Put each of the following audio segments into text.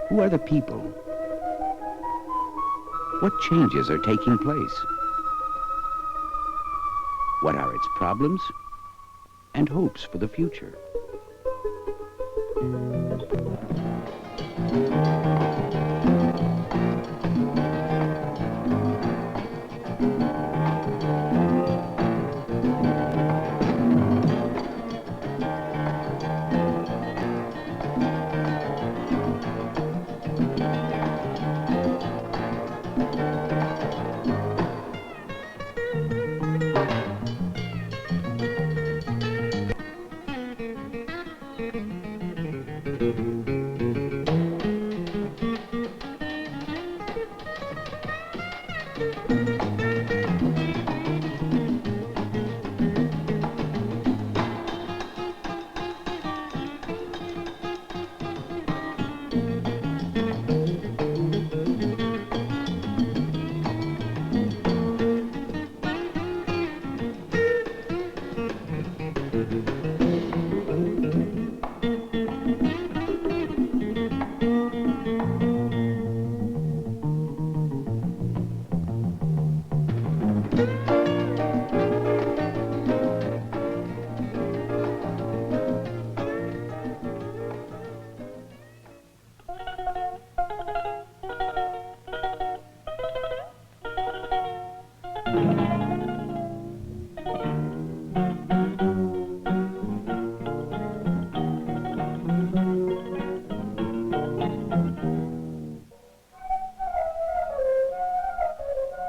Who are the people? What changes are taking place? What are its problems and hopes for the future?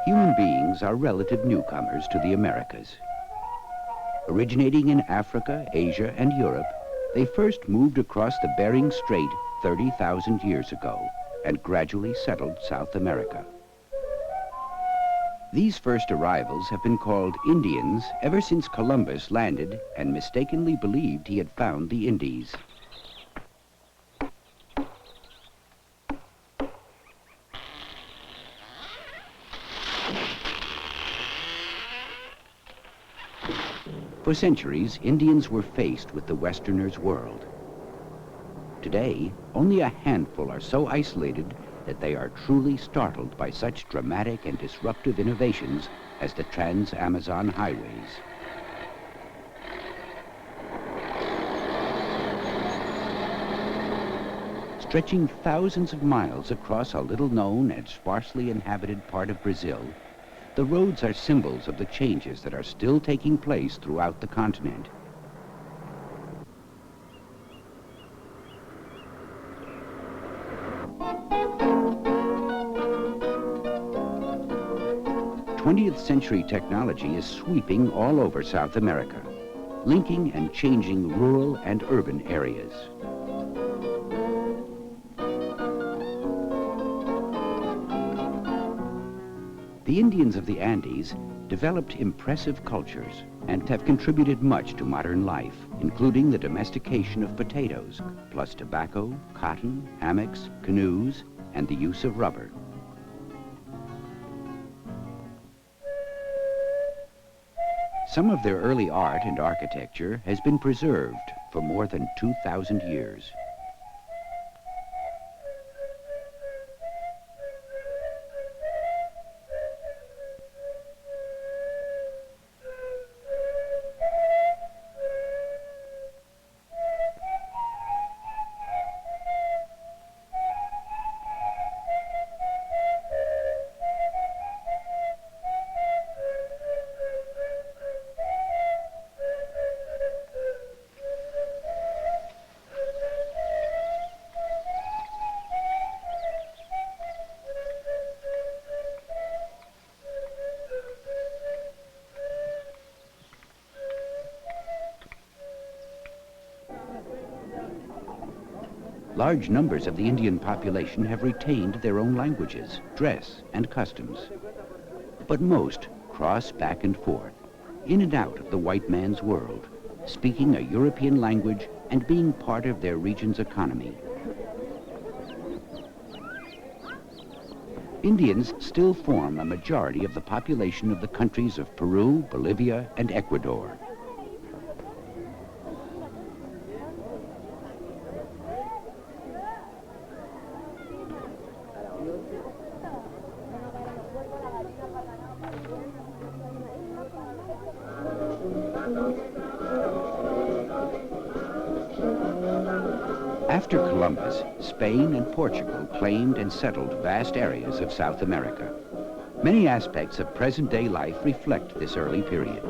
Human beings are relative newcomers to the Americas. Originating in Africa, Asia, and Europe, they first moved across the Bering Strait 30,000 years ago and gradually settled South America. These first arrivals have been called Indians ever since Columbus landed and mistakenly believed he had found the Indies. For centuries, Indians were faced with the Westerners' world. Today, only a handful are so isolated that they are truly startled by such dramatic and disruptive innovations as the Trans-Amazon highways. Stretching thousands of miles across a little-known and sparsely inhabited part of Brazil, the roads are symbols of the changes that are still taking place throughout the continent. Twentieth century technology is sweeping all over South America, linking and changing rural and urban areas. The Indians of the Andes developed impressive cultures and have contributed much to modern life, including the domestication of potatoes, plus tobacco, cotton, hammocks, canoes, and the use of rubber. Some of their early art and architecture has been preserved for more than 2,000 years. Large numbers of the Indian population have retained their own languages, dress, and customs. But most cross back and forth, in and out of the white man's world, speaking a European language and being part of their region's economy. Indians still form a majority of the population of the countries of Peru, Bolivia, and Ecuador. After Columbus, Spain and Portugal claimed and settled vast areas of South America. Many aspects of present-day life reflect this early period.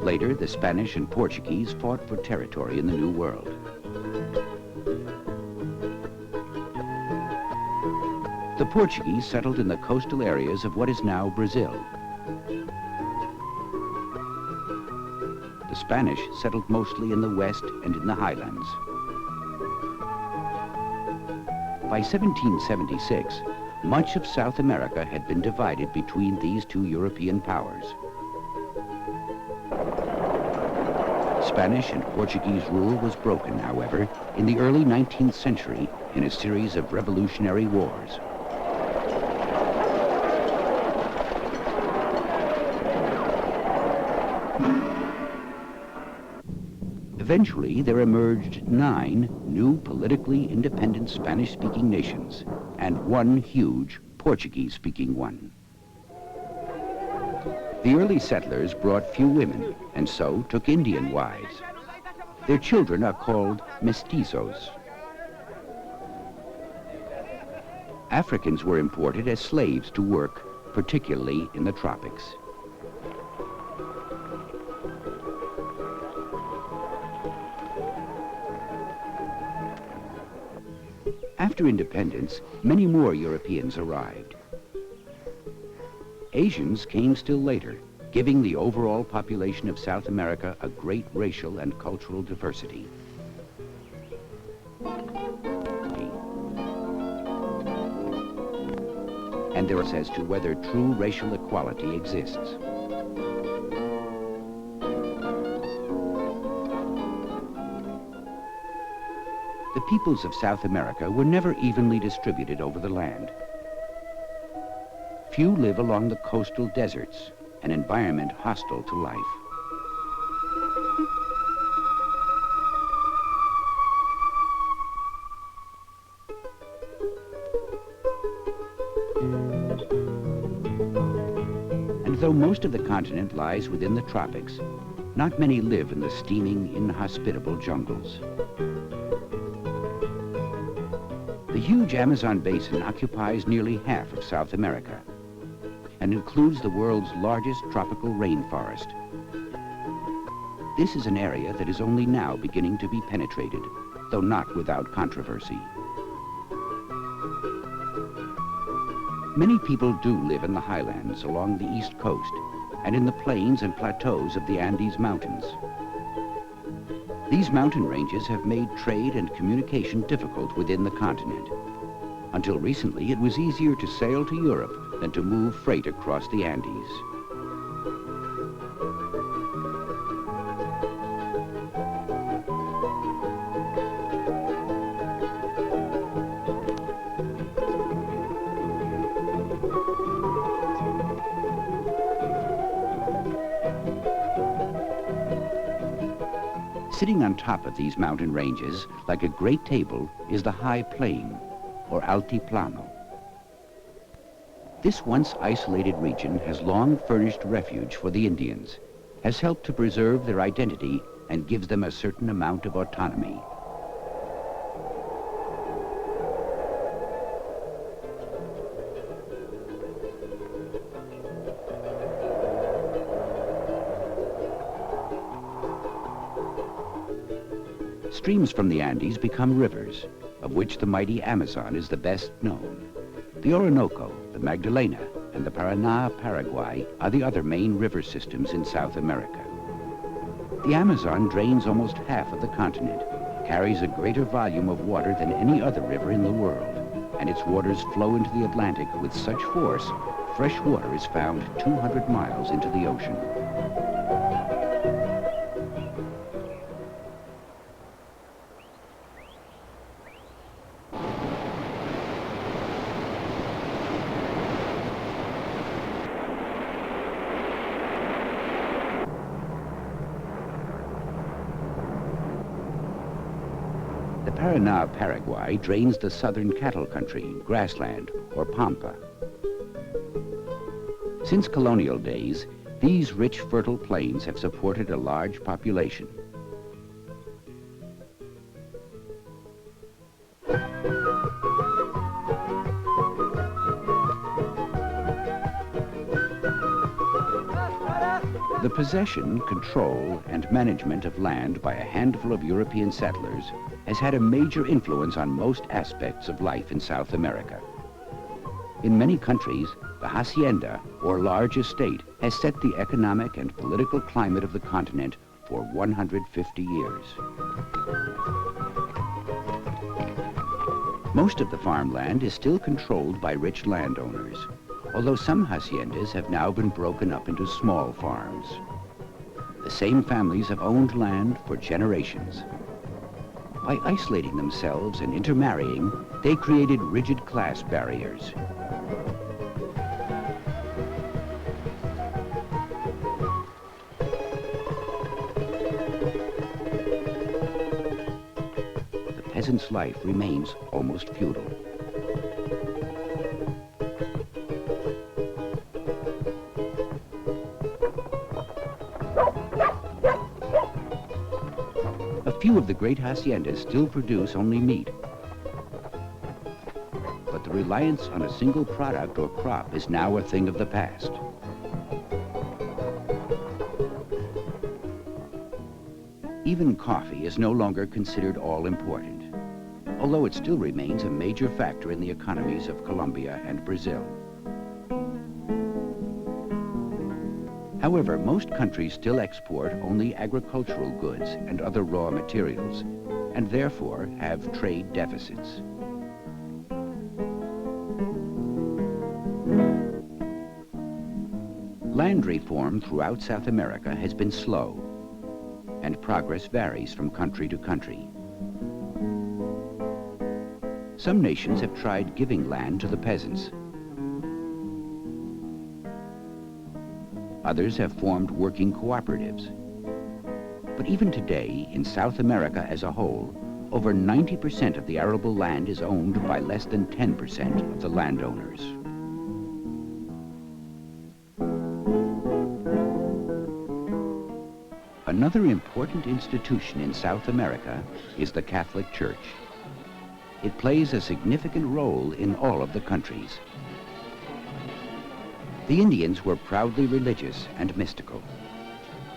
Later, the Spanish and Portuguese fought for territory in the New World. The Portuguese settled in the coastal areas of what is now Brazil. The Spanish settled mostly in the west and in the highlands. By 1776, much of South America had been divided between these two European powers. Spanish and Portuguese rule was broken, however, in the early 19th century in a series of revolutionary wars. Eventually, there emerged 9 new politically independent Spanish-speaking nations and 1 huge Portuguese-speaking one. The early settlers brought few women, and so took Indian wives. Their children are called mestizos. Africans were imported as slaves to work, particularly in the tropics. After independence, many more Europeans arrived. Asians came still later, giving the overall population of South America a great racial and cultural diversity. And there is as to whether true racial equality exists. The peoples of South America were never evenly distributed over the land. Few live along the coastal deserts, an environment hostile to life. And though most of the continent lies within the tropics, not many live in the steaming, inhospitable jungles. The huge Amazon basin occupies nearly half of South America and includes the world's largest tropical rainforest. This is an area that is only now beginning to be penetrated, though not without controversy. Many people do live in the highlands along the east coast and in the plains and plateaus of the Andes Mountains. These mountain ranges have made trade and communication difficult within the continent. Until recently, it was easier to sail to Europe than to move freight across the Andes. Sitting on top of these mountain ranges, like a great table, is the high plain, or altiplano. This once isolated region has long furnished refuge for the Indians, has helped to preserve their identity, and gives them a certain amount of autonomy. Streams from the Andes become rivers, of which the mighty Amazon is the best known. The Orinoco, the Magdalena, and the Paraná, Paraguay are the other main river systems in South America. The Amazon drains almost half of the continent, carries a greater volume of water than any other river in the world, and its waters flow into the Atlantic with such force, fresh water is found 200 miles into the ocean. The Paraná of Paraguay drains the southern cattle country, grassland, or pampa. Since colonial days, these rich, fertile plains have supported a large population. The possession, control, and management of land by a handful of European settlers has had a major influence on most aspects of life in South America. In many countries, the hacienda, or large estate, has set the economic and political climate of the continent for 150 years. Most of the farmland is still controlled by rich landowners, although some haciendas have now been broken up into small farms. The same families have owned land for generations. By isolating themselves and intermarrying, they created rigid class barriers. The peasant's life remains almost feudal. A few of the great haciendas still produce only meat, but the reliance on a single product or crop is now a thing of the past. Even coffee is no longer considered all-important, although it still remains a major factor in the economies of Colombia and Brazil. However, most countries still export only agricultural goods and other raw materials, and therefore have trade deficits. Land reform throughout South America has been slow, and progress varies from country to country. Some nations have tried giving land to the peasants. Others have formed working cooperatives. But even today, in South America as a whole, over 90% of the arable land is owned by less than 10% of the landowners. Another important institution in South America is the Catholic Church. It plays a significant role in all of the countries. The Indians were proudly religious and mystical.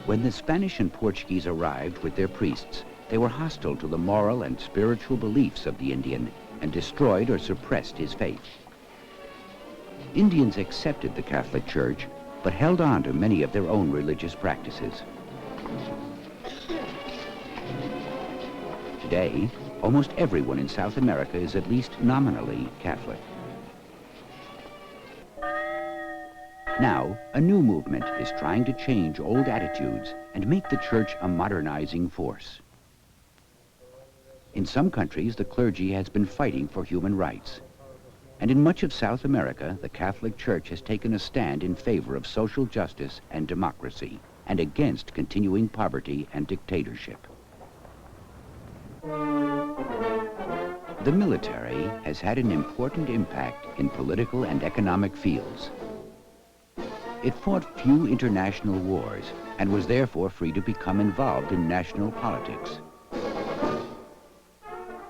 When the Spanish and Portuguese arrived with their priests, they were hostile to the moral and spiritual beliefs of the Indian and destroyed or suppressed his faith. Indians accepted the Catholic Church, but held on to many of their own religious practices. Today, almost everyone in South America is at least nominally Catholic. Now, a new movement is trying to change old attitudes and make the church a modernizing force. In some countries, the clergy has been fighting for human rights. And in much of South America, the Catholic Church has taken a stand in favor of social justice and democracy, and against continuing poverty and dictatorship. The military has had an important impact in political and economic fields. It fought few international wars and was therefore free to become involved in national politics.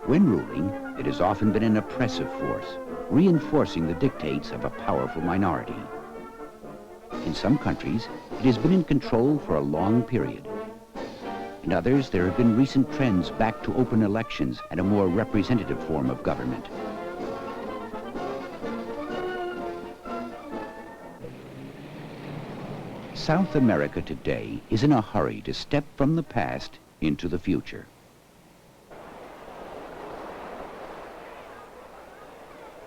When ruling, it has often been an oppressive force, reinforcing the dictates of a powerful minority. In some countries, it has been in control for a long period. In others, there have been recent trends back to open elections and a more representative form of government. South America today is in a hurry to step from the past into the future.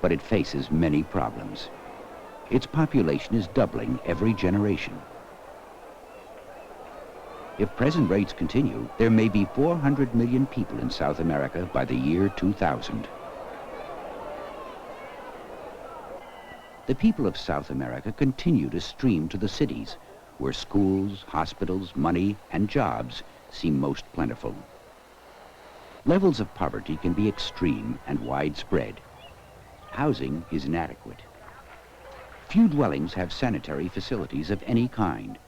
But it faces many problems. Its population is doubling every generation. If present rates continue, there may be 400 million people in South America by the year 2000. The people of South America continue to stream to the cities, where schools, hospitals, money, and jobs seem most plentiful. Levels of poverty can be extreme and widespread. Housing is inadequate. Few dwellings have sanitary facilities of any kind.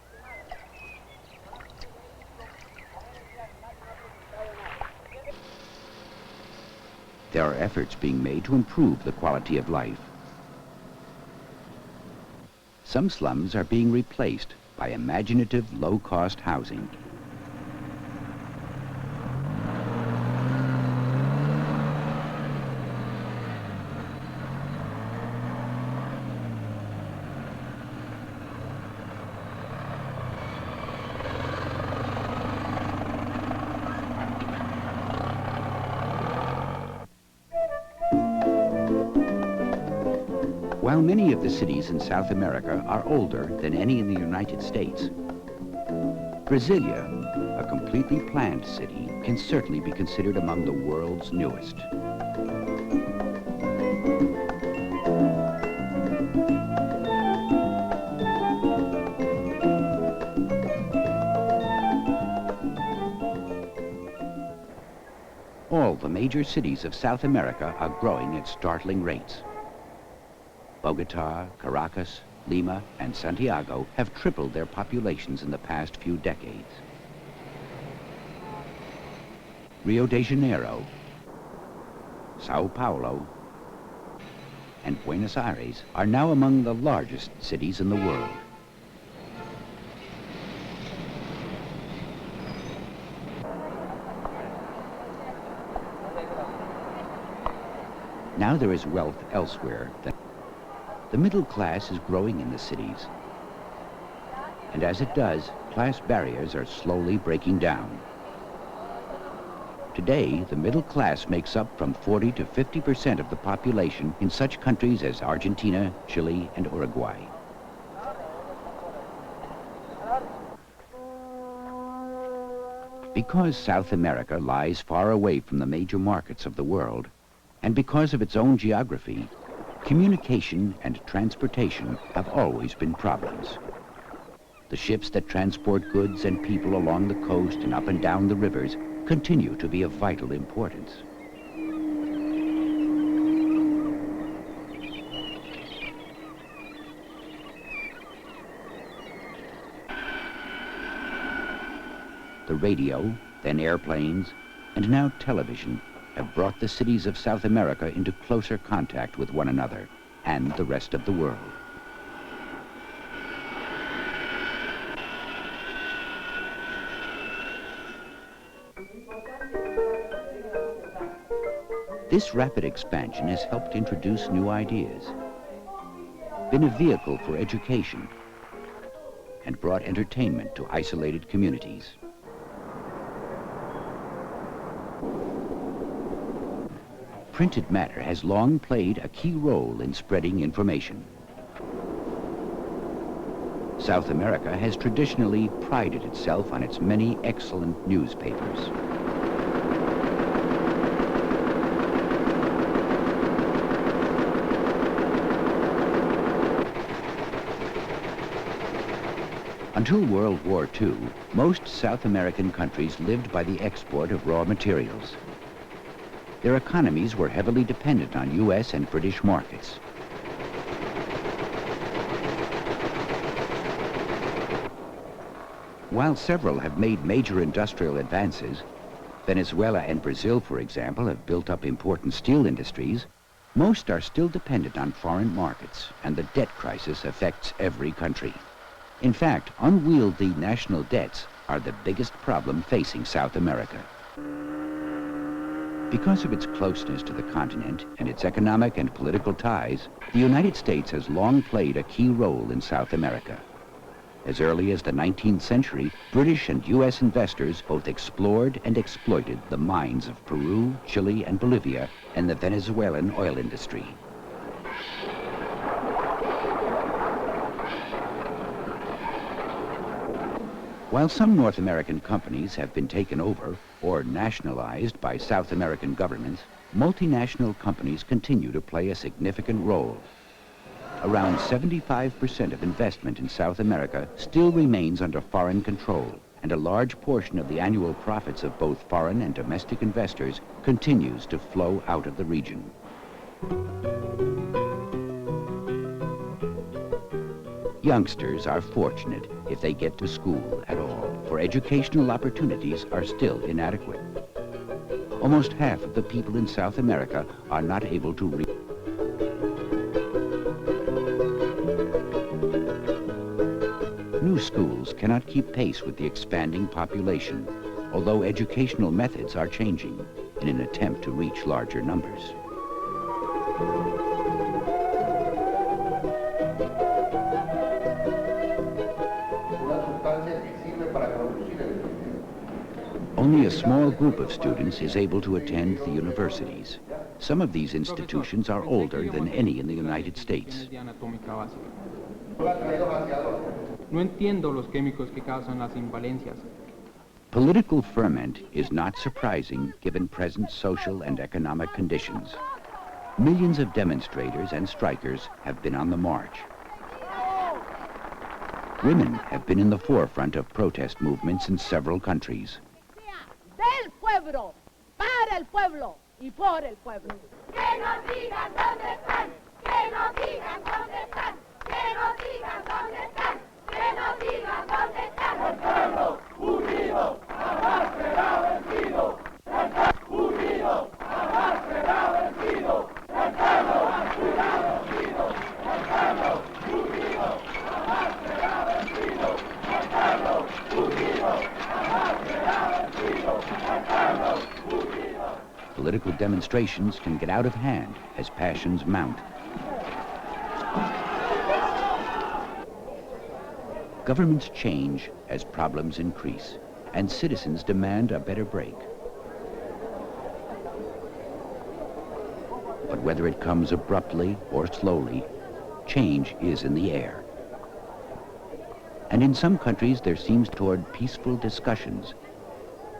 There are efforts being made to improve the quality of life. Some slums are being replaced by imaginative, low-cost housing. While many of the cities in South America are older than any in the United States, Brasilia, a completely planned city, can certainly be considered among the world's newest. All the major cities of South America are growing at startling rates. Bogota, Caracas, Lima, and Santiago have tripled their populations in the past few decades. Rio de Janeiro, Sao Paulo, and Buenos Aires are now among the largest cities in the world. Now there is wealth elsewhere. The middle class is growing in the cities. And as it does, class barriers are slowly breaking down. Today, the middle class makes up from 40 to 50% of the population in such countries as Argentina, Chile, and Uruguay. Because South America lies far away from the major markets of the world, and because of its own geography, communication and transportation have always been problems. The ships that transport goods and people along the coast and up and down the rivers continue to be of vital importance. The radio, then airplanes, and now television have brought the cities of South America into closer contact with one another and the rest of the world. This rapid expansion has helped introduce new ideas, been a vehicle for education, and brought entertainment to isolated communities. Printed matter has long played a key role in spreading information. South America has traditionally prided itself on its many excellent newspapers. Until World War II, most South American countries lived by the export of raw materials. Their economies were heavily dependent on U.S. and British markets. While several have made major industrial advances, Venezuela and Brazil, for example, have built up important steel industries, most are still dependent on foreign markets, and the debt crisis affects every country. In fact, unwieldy national debts are the biggest problem facing South America. Because of its closeness to the continent and its economic and political ties, the United States has long played a key role in South America. As early as the 19th century, British and U.S. investors both explored and exploited the mines of Peru, Chile, and Bolivia, and the Venezuelan oil industry. While some North American companies have been taken over or nationalized by South American governments, multinational companies continue to play a significant role. Around 75% of investment in South America still remains under foreign control, and a large portion of the annual profits of both foreign and domestic investors continues to flow out of the region. Youngsters are fortunate if they get to school at all, for educational opportunities are still inadequate. Almost half of the people in South America are not able to read. New schools cannot keep pace with the expanding population, although educational methods are changing in an attempt to reach larger numbers. Only a small group of students is able to attend the universities. Some of these institutions are older than any in the United States. No entiendo los químicos que causan las invalencias. Political ferment is not surprising given present social and economic conditions. Millions of demonstrators and strikers have been on the march. Women have been in the forefront of protest movements in several countries. Del pueblo, para el pueblo y por el pueblo. Que nos digan dónde están, que nos digan dónde están, que nos digan dónde están, que nos digan dónde están. El pueblo unido jamás será vencido. El pueblo unido jamás será vencido. El pueblo será vencido. El pueblo unido jamás será vencido. El pueblo unido jamás será vencido. El pueblo unido. Political demonstrations can get out of hand as passions mount. Governments change as problems increase, and citizens demand a better break. But whether it comes abruptly or slowly, change is in the air. And in some countries there seems toward peaceful discussions,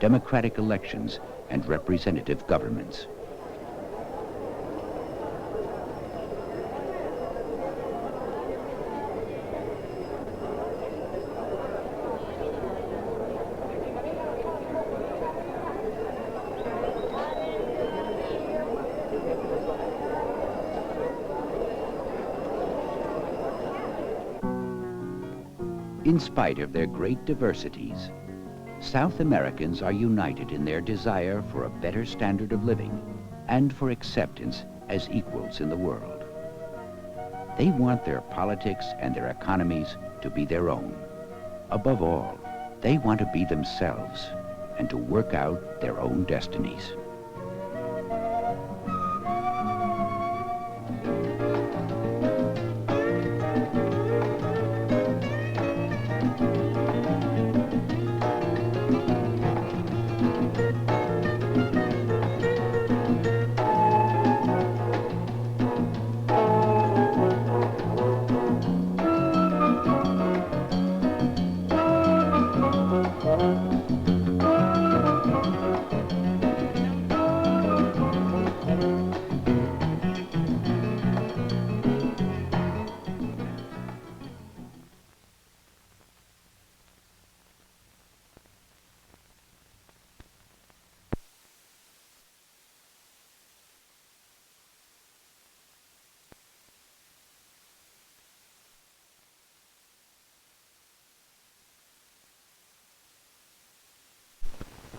democratic elections, and representative governments. In spite of their great diversities, South Americans are united in their desire for a better standard of living and for acceptance as equals in the world. They want their politics and their economies to be their own. Above all, they want to be themselves and to work out their own destinies.